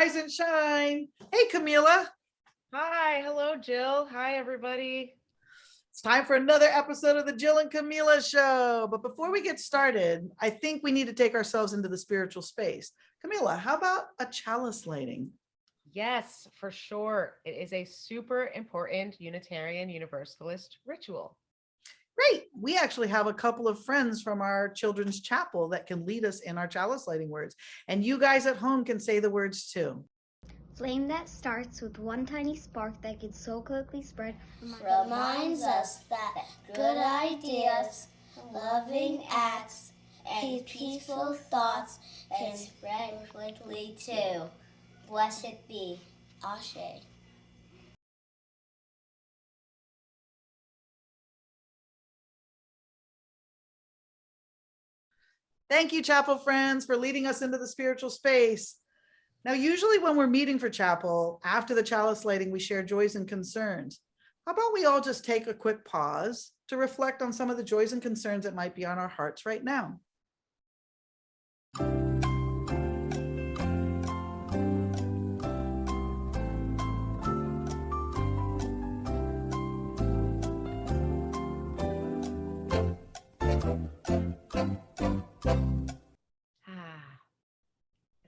rise and shine. Hey, Kamila. Hi, hello, Jill. Hi, everybody. It's time for another episode of the Jill and Kamila show. But before we get started, I think we need to take ourselves into the spiritual space. Kamila, how about a chalice lighting? Yes, for sure. It is a super important Unitarian Universalist ritual. Great. We actually have a couple of friends from our children's chapel that can lead us in our chalice lighting words. And you guys at home can say the words too. Flame that starts with one tiny spark that can so quickly spread reminds us that good ideas, loving acts, and peaceful thoughts can spread quickly too. Blessed be. Ashe. Thank you, chapel friends, for leading us into the spiritual space. Now, usually when we're meeting for chapel, after the chalice lighting, we share joys and concerns. How about we all just take a quick pause to reflect on some of the joys and concerns that might be on our hearts right now?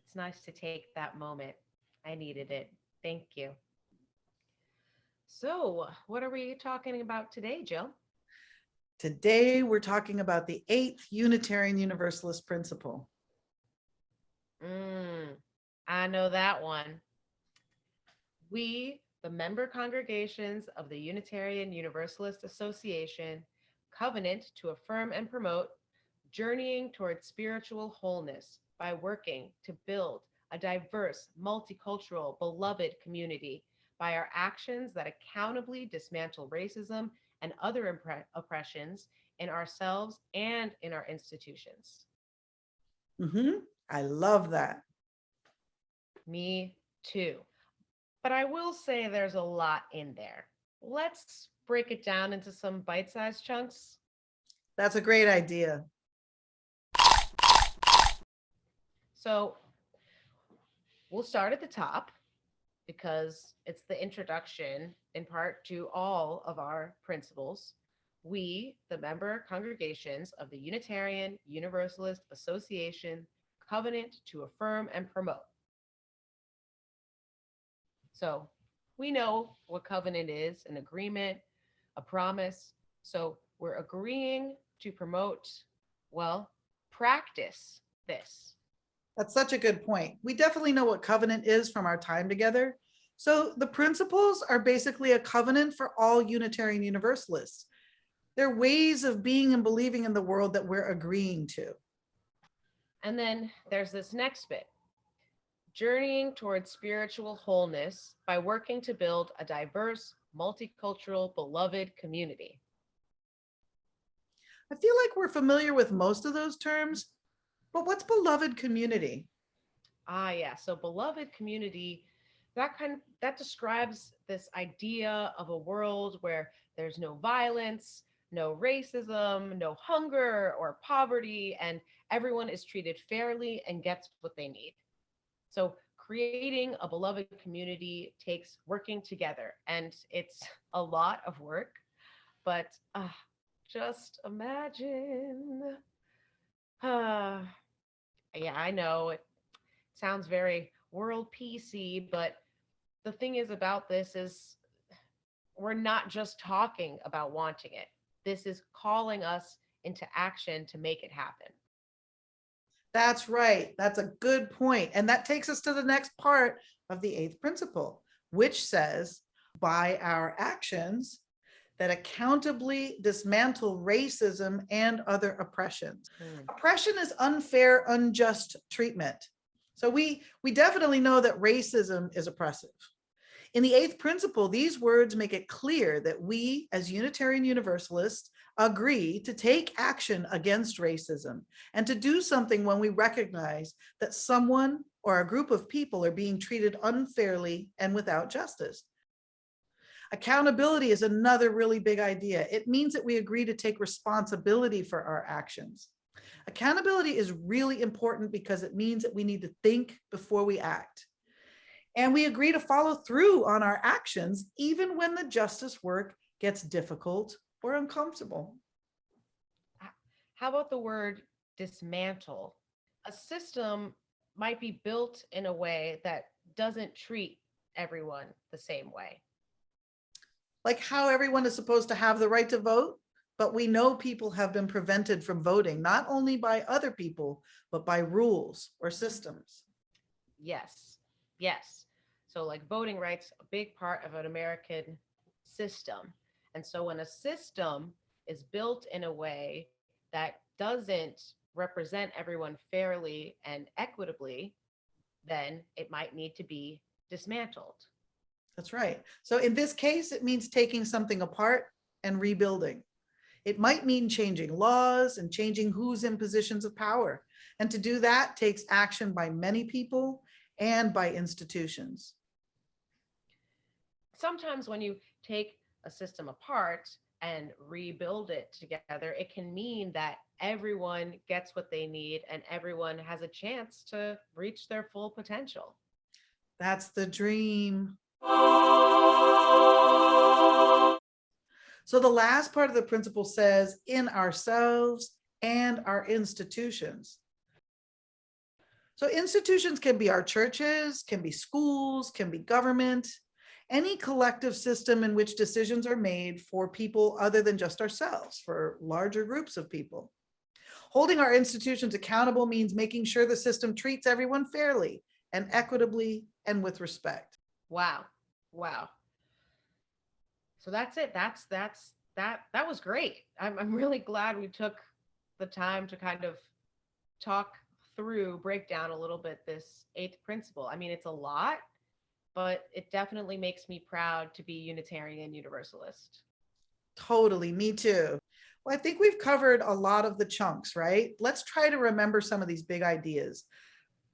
It's nice to take that moment. I needed it. Thank you. So, what are we talking about today, Jill? Today, we're talking about the 8th Unitarian Universalist principle. I know that one. We, the member congregations of the Unitarian Universalist Association, covenant to affirm and promote journeying towards spiritual wholeness by working to build a diverse, multicultural, beloved community by our actions that accountably dismantle racism and other oppressions in ourselves and in our institutions. I love that. Me too. But I will say there's a lot in there. Let's break it down into some bite-sized chunks. That's a great idea. So we'll start at the top because it's the introduction in part to all of our principles. We, the member congregations of the Unitarian Universalist Association, covenant to affirm and promote. So we know what covenant is, an agreement, a promise. So we're agreeing to promote, practice this. That's such a good point. We definitely know what covenant is from our time together. So the principles are basically a covenant for all Unitarian Universalists. They're ways of being and believing in the world that we're agreeing to. And then there's this next bit. Journeying towards spiritual wholeness by working to build a diverse, multicultural, beloved community. I feel like we're familiar with most of those terms, but what's beloved community? Yeah. So beloved community, that describes this idea of a world where there's no violence, no racism, no hunger or poverty, and everyone is treated fairly and gets what they need. So creating a beloved community takes working together, and it's a lot of work, but just imagine. Yeah, I know it sounds very world PC, but the thing is about this is we're not just talking about wanting it. This is calling us into action to make it happen. That's right. That's a good point. And that takes us to the next part of the 8th principle, which says, by our actions that accountably dismantle racism and other oppressions. Oppression is unfair, unjust treatment. So we definitely know that racism is oppressive. In the 8th principle, these words make it clear that we, as Unitarian Universalists, agree to take action against racism and to do something when we recognize that someone or a group of people are being treated unfairly and without justice. Accountability is another really big idea. It means that we agree to take responsibility for our actions. Accountability is really important because it means that we need to think before we act. And we agree to follow through on our actions, even when the justice work gets difficult or uncomfortable. How about the word dismantle? A system might be built in a way that doesn't treat everyone the same way. Like how everyone is supposed to have the right to vote, but we know people have been prevented from voting, not only by other people, but by rules or systems. Yes, yes. So, like voting rights, a big part of an American system. And so, when a system is built in a way that doesn't represent everyone fairly and equitably, then it might need to be dismantled. That's right. So in this case, it means taking something apart and rebuilding. It might mean changing laws and changing who's in positions of power. And to do that takes action by many people and by institutions. Sometimes, when you take a system apart and rebuild it together, it can mean that everyone gets what they need and everyone has a chance to reach their full potential. That's the dream. So the last part of the principle says in ourselves and our institutions. So institutions can be our churches, can be schools, can be government, any collective system in which decisions are made for people other than just ourselves, for larger groups of people. Holding our institutions accountable means making sure the system treats everyone fairly and equitably and with respect. Wow. Wow. So that's it. That was great. I'm really glad we took the time to kind of talk through, break down a little bit this eighth principle. I mean, it's a lot, but it definitely makes me proud to be Unitarian Universalist. Totally, me too. Well, I think we've covered a lot of the chunks, right? Let's try to remember some of these big ideas: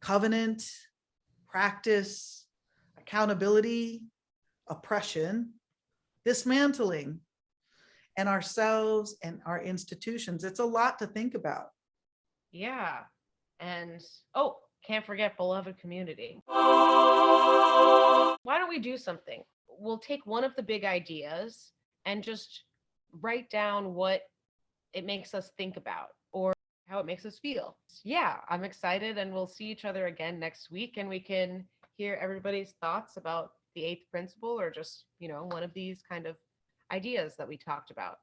covenant, practice, accountability, oppression, dismantling, and ourselves and our institutions. It's a lot to think about. Yeah. And oh, can't forget beloved community. Why don't we do something? We'll take one of the big ideas and just write down what it makes us think about or how it makes us feel. Yeah, I'm excited, and we'll see each other again next week and we can hear everybody's thoughts about the eighth principle or just, one of these kind of ideas that we talked about.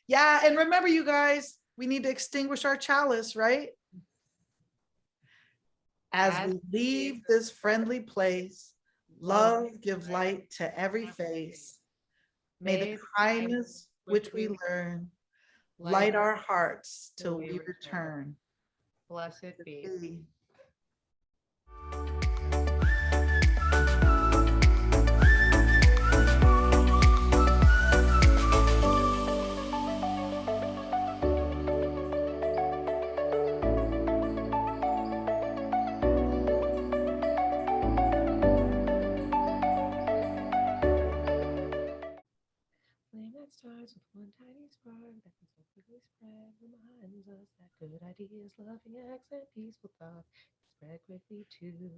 Yeah, and remember, you guys, we need to extinguish our chalice, right? As we leave this friendly place, love give light to every face. May the kindness which we learn light our hearts till we return. Blessed be. Flame that starts with one tiny spark that can so quickly spread reminds us that good ideas, loving acts, and peaceful thoughts spread quickly too.